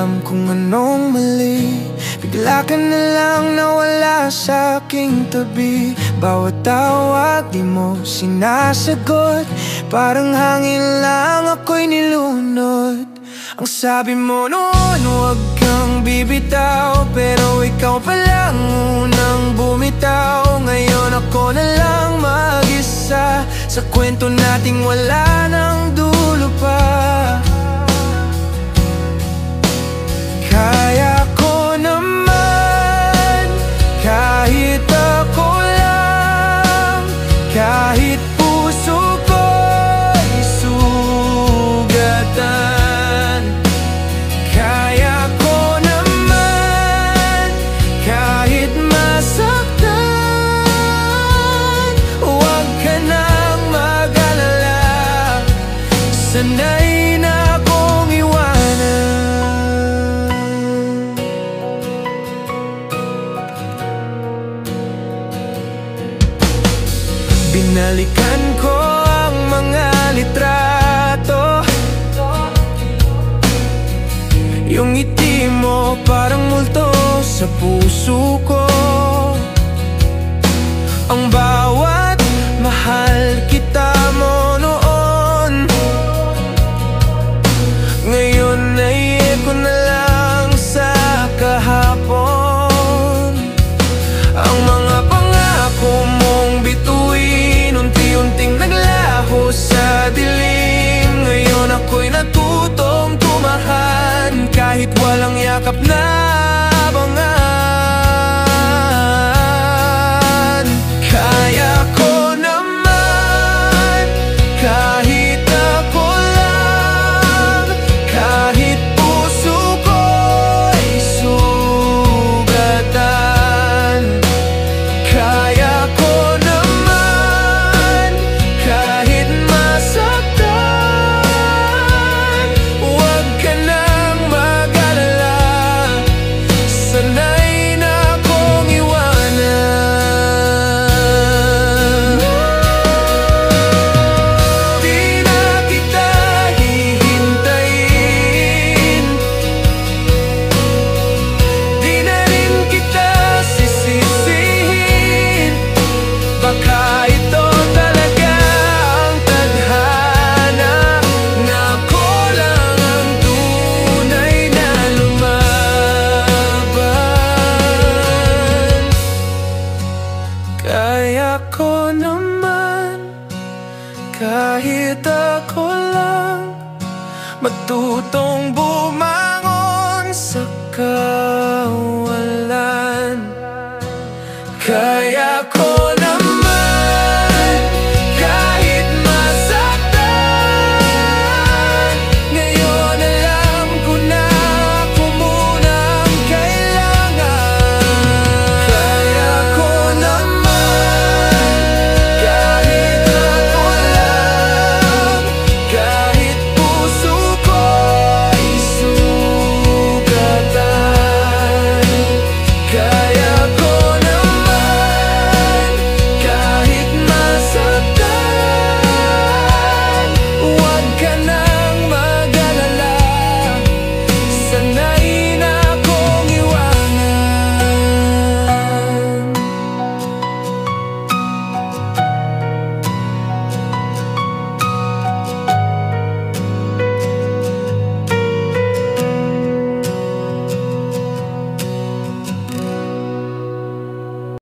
alam kung anong mali. Bigla ka na lang nawala sa aking tabi. Bawat tawag di mo sinasagot, parang hangin lang ako'y nilunod. Ang sabi mo noon, huwag kang bibitaw, pero ikaw pa lang unang bumitaw. Ngayon ako na lang mag-isa sa kwento nating wala nang dulo pa. Kaya ko naman, kahit ako lang, kahit puso ko'y sugatan. Kaya ko naman, kahit masaktan. Huwag ka nang mag-alala, sanay na akong iwanan. Binalikan ko ang mga litrato, yung ngiti mo parang multo sa puso ko. Ang bawat mahal kita mo noon, ngayon ay eko na lang sa kahapon. Ang mga pangako mong bituin, unti-unting naglaho sa dilim. Ngayon ako'y natutong tumahan, kahit walang yakap na abangan. Kaya ko naman, kahit ako lang, kahit puso ko'y sugatan. Kaya ko naman, kahit masaktan. Huwag ka nang mag-alala, sanay na akong iwanan. Di na kita hihintayin, di na rin kita sisisihin. Baka ito talaga ang tadhana, na ako lang ang tunay na lumaban. Kaya ko naman, kahit ako lang, matutong bumangon sa